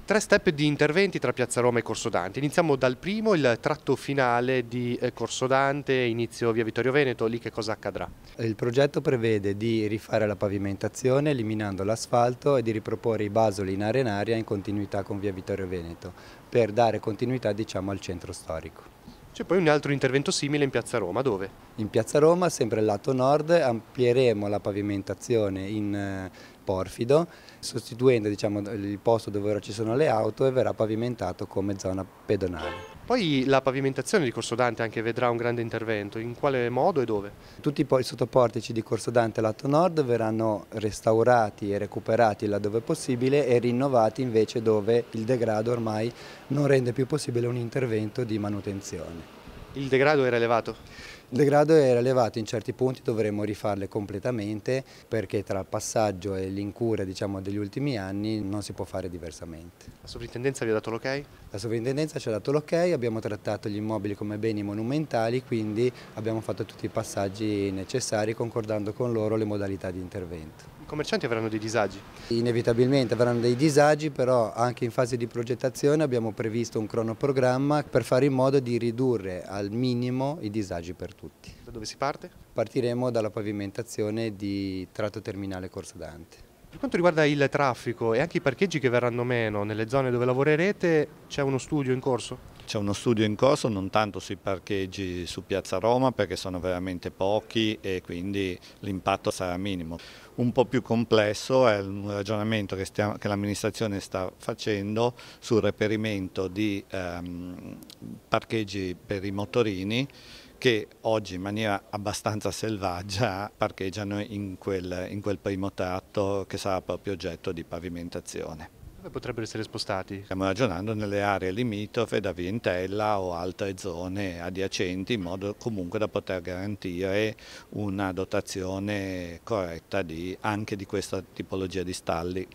Tre step di interventi tra Piazza Roma e Corso Dante. Iniziamo dal primo, il tratto finale di Corso Dante, inizio via Vittorio Veneto, lì che cosa accadrà? Il progetto prevede di rifare la pavimentazione eliminando l'asfalto e di riproporre i basoli in aria in continuità con via Vittorio Veneto per dare continuità, diciamo, al centro storico. C'è poi un altro intervento simile in Piazza Roma, dove? In Piazza Roma, sempre al lato nord, amplieremo la pavimentazione in porfido, sostituendo, diciamo, il posto dove ora ci sono le auto e verrà pavimentato come zona pedonale. Poi la pavimentazione di Corso Dante anche vedrà un grande intervento, in quale modo e dove? Tutti i sottoportici di Corso Dante lato nord verranno restaurati e recuperati laddove possibile e rinnovati invece dove il degrado ormai non rende più possibile un intervento di manutenzione. Il degrado era elevato? Il degrado era elevato, in certi punti dovremo rifarle completamente perché tra il passaggio e l'incura, diciamo, degli ultimi anni non si può fare diversamente. La sovrintendenza vi ha dato l'ok? La sovrintendenza ci ha dato l'ok, abbiamo trattato gli immobili come beni monumentali, quindi abbiamo fatto tutti i passaggi necessari concordando con loro le modalità di intervento. I commercianti avranno dei disagi? Inevitabilmente avranno dei disagi, però anche in fase di progettazione abbiamo previsto un cronoprogramma per fare in modo di ridurre al minimo i disagi per tutti. Da dove si parte? Partiremo dalla pavimentazione di tratto terminale Corso Dante. Per quanto riguarda il traffico e anche i parcheggi che verranno meno nelle zone dove lavorerete, c'è uno studio in corso? C'è uno studio in corso non tanto sui parcheggi su Piazza Roma perché sono veramente pochi e quindi l'impatto sarà minimo. Un po' più complesso è un ragionamento che l'amministrazione sta facendo sul reperimento di parcheggi per i motorini che oggi in maniera abbastanza selvaggia parcheggiano in quel primo tratto che sarà proprio oggetto di pavimentazione. Dove potrebbero essere spostati? Stiamo ragionando nelle aree limitrofe da Vientella o altre zone adiacenti in modo comunque da poter garantire una dotazione corretta anche di questa tipologia di stalli.